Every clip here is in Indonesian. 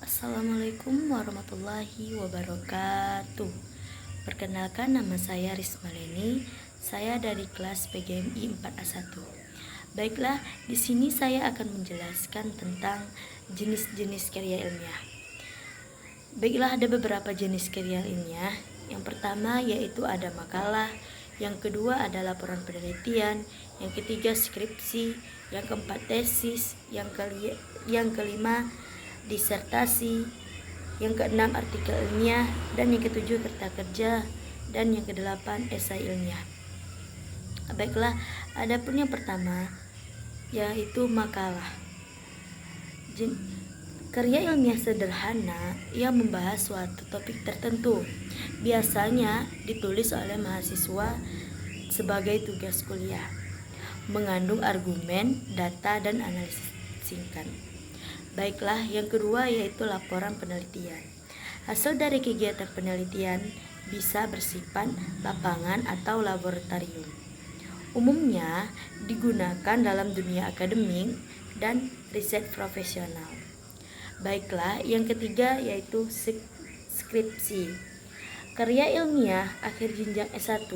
Assalamualaikum warahmatullahi wabarakatuh. Perkenalkan, nama saya Risma Leni. Saya dari kelas PGMI 4A1. Baiklah, di sini saya akan menjelaskan tentang jenis-jenis karya ilmiah. Baiklah, ada beberapa jenis karya ilmiah. Yang pertama yaitu ada makalah, yang kedua ada laporan penelitian, yang ketiga skripsi, yang keempat tesis, yang kelima disertasi, yang keenam artikel ilmiah, dan yang ketujuh kerja kerja, dan yang kedelapan esai ilmiah. Baiklah, adapun yang pertama yaitu makalah. Karya ilmiah sederhana yang membahas suatu topik tertentu, biasanya ditulis oleh mahasiswa sebagai tugas kuliah, mengandung argumen, data, dan analisis singkat. Baiklah, yang kedua yaitu laporan penelitian. Hasil dari kegiatan penelitian bisa bersifat lapangan atau laboratorium. Umumnya digunakan dalam dunia akademik dan riset profesional. Baiklah, yang ketiga yaitu skripsi. Karya ilmiah akhir jenjang S1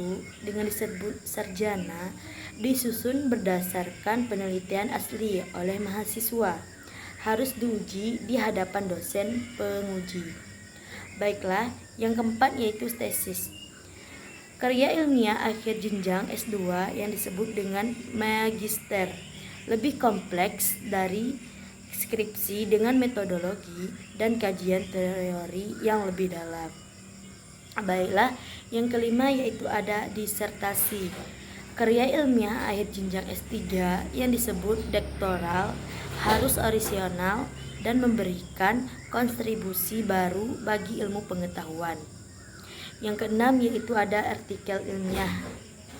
dengan disebut sarjana disusun berdasarkan penelitian asli oleh mahasiswa, harus diuji di hadapan dosen penguji. Baiklah, yang keempat yaitu tesis. Karya ilmiah akhir jenjang S2 yang disebut dengan magister, lebih kompleks dari skripsi dengan metodologi dan kajian teori yang lebih dalam. Baiklah, yang kelima yaitu ada disertasi. Karya ilmiah akhir jenjang S3 yang disebut doktoral harus orisinal dan memberikan kontribusi baru bagi ilmu pengetahuan. Yang keenam yaitu ada artikel ilmiah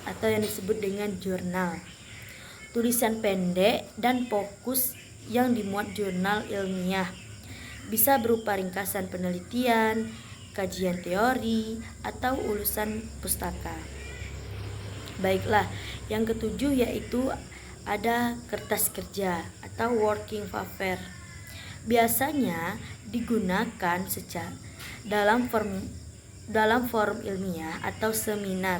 atau yang disebut dengan jurnal. Tulisan pendek dan fokus yang dimuat jurnal ilmiah. Bisa berupa ringkasan penelitian, kajian teori, atau ulasan pustaka. Baiklah, yang ketujuh yaitu ada kertas kerja atau working paper. Biasanya digunakan dalam forum ilmiah atau seminar,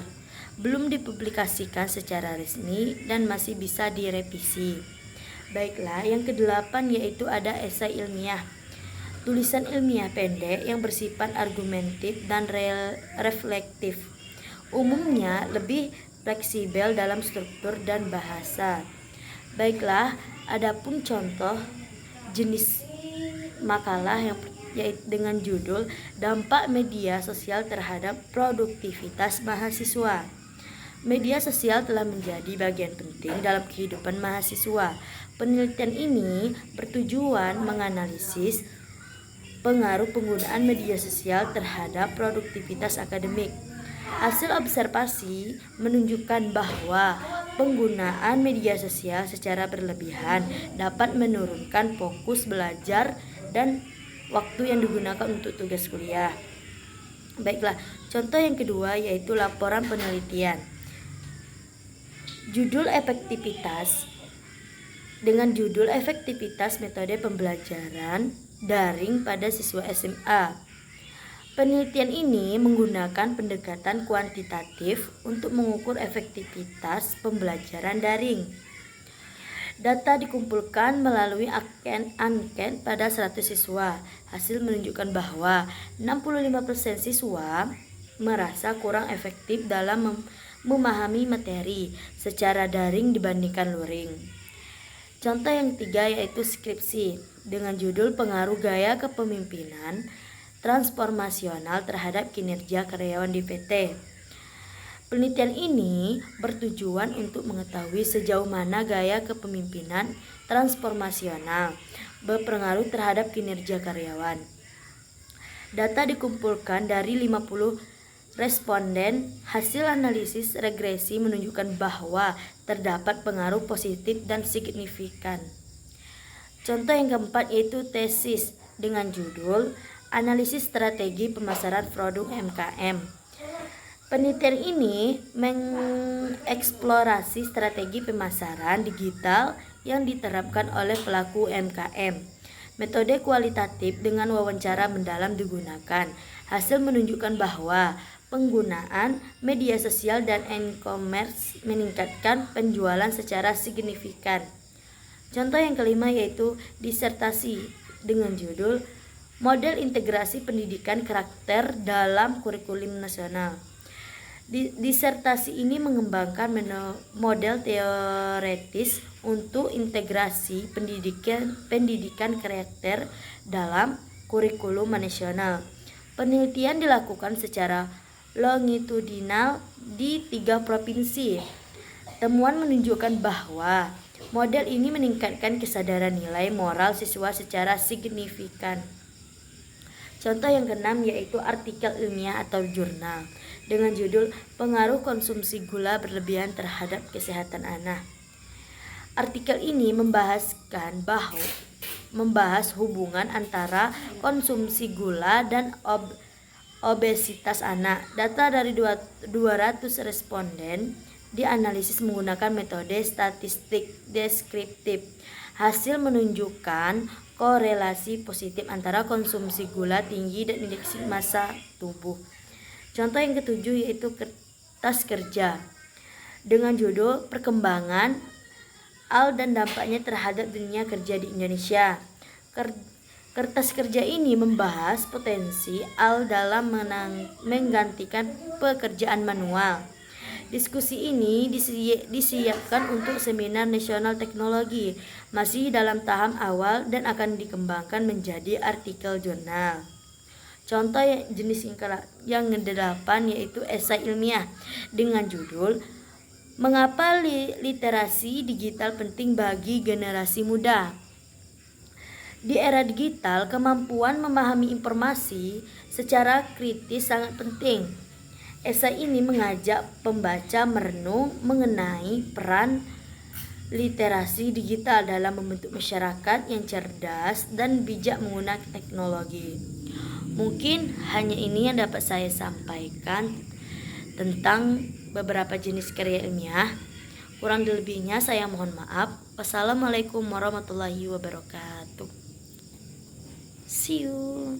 belum dipublikasikan secara resmi dan masih bisa direvisi. Baiklah, yang kedelapan yaitu ada esai ilmiah. Tulisan ilmiah pendek yang bersifat argumentatif dan reflektif. Umumnya lebih fleksibel dalam struktur dan bahasa. Baiklah, adapun contoh jenis makalah yang yaitu dengan judul Dampak Media Sosial Terhadap Produktivitas Mahasiswa. Media sosial telah menjadi bagian penting dalam kehidupan mahasiswa. Penelitian ini bertujuan menganalisis pengaruh penggunaan media sosial terhadap produktivitas akademik. Hasil observasi menunjukkan bahwa penggunaan media sosial secara berlebihan dapat menurunkan fokus belajar dan waktu yang digunakan untuk tugas kuliah. Baiklah, contoh yang kedua yaitu laporan penelitian. Dengan judul efektivitas metode pembelajaran daring pada siswa SMA. Penelitian ini menggunakan pendekatan kuantitatif untuk mengukur efektivitas pembelajaran daring. Data dikumpulkan melalui anket pada 100 siswa. Hasil menunjukkan bahwa 65% siswa merasa kurang efektif dalam memahami materi secara daring dibandingkan luring. Contoh yang ketiga yaitu skripsi dengan judul Pengaruh Gaya Kepemimpinan Transformasional terhadap kinerja karyawan di PT. Penelitian ini bertujuan untuk mengetahui sejauh mana gaya kepemimpinan transformasional berpengaruh terhadap kinerja karyawan. Data dikumpulkan dari 50 responden. Hasil analisis regresi menunjukkan bahwa terdapat pengaruh positif dan signifikan. Contoh yang keempat yaitu tesis dengan judul Analisis Strategi Pemasaran Produk UMKM. Penelitian ini mengeksplorasi strategi pemasaran digital yang diterapkan oleh pelaku UMKM Metode kualitatif dengan wawancara mendalam digunakan. Hasil menunjukkan bahwa penggunaan media sosial dan e-commerce meningkatkan penjualan secara signifikan. Contoh yang kelima yaitu disertasi dengan judul Model Integrasi Pendidikan Karakter dalam Kurikulum Nasional. Disertasi ini mengembangkan model teoretis untuk integrasi pendidikan karakter dalam kurikulum nasional. Penelitian dilakukan secara longitudinal di 3 provinsi. Temuan menunjukkan bahwa model ini meningkatkan kesadaran nilai moral siswa secara signifikan. Contoh yang keenam yaitu artikel ilmiah atau jurnal dengan judul Pengaruh Konsumsi Gula Berlebihan Terhadap Kesehatan Anak. Artikel ini membahas hubungan antara konsumsi gula dan obesitas anak. Data dari 200 responden dianalisis menggunakan metode statistik deskriptif. Hasil menunjukkan korelasi positif antara konsumsi gula tinggi dan indeks massa tubuh. Contoh yang ketujuh yaitu kertas kerja dengan judul Perkembangan AL dan dampaknya terhadap dunia kerja di Indonesia. Kertas kerja ini membahas potensi AL dalam menggantikan pekerjaan manual. Diskusi ini disiapkan untuk Seminar Nasional Teknologi, masih dalam tahap awal dan akan dikembangkan menjadi artikel jurnal. Contoh jenis yang ke-8 yaitu esai ilmiah dengan judul Mengapa Literasi Digital Penting Bagi Generasi Muda. Di era digital, kemampuan memahami informasi secara kritis sangat penting. Esai ini mengajak pembaca merenung mengenai peran literasi digital dalam membentuk masyarakat yang cerdas dan bijak menggunakan teknologi. Mungkin hanya ini yang dapat saya sampaikan tentang beberapa jenis karya ilmiah. Kurang lebihnya saya mohon maaf. Wassalamualaikum warahmatullahi wabarakatuh. See you.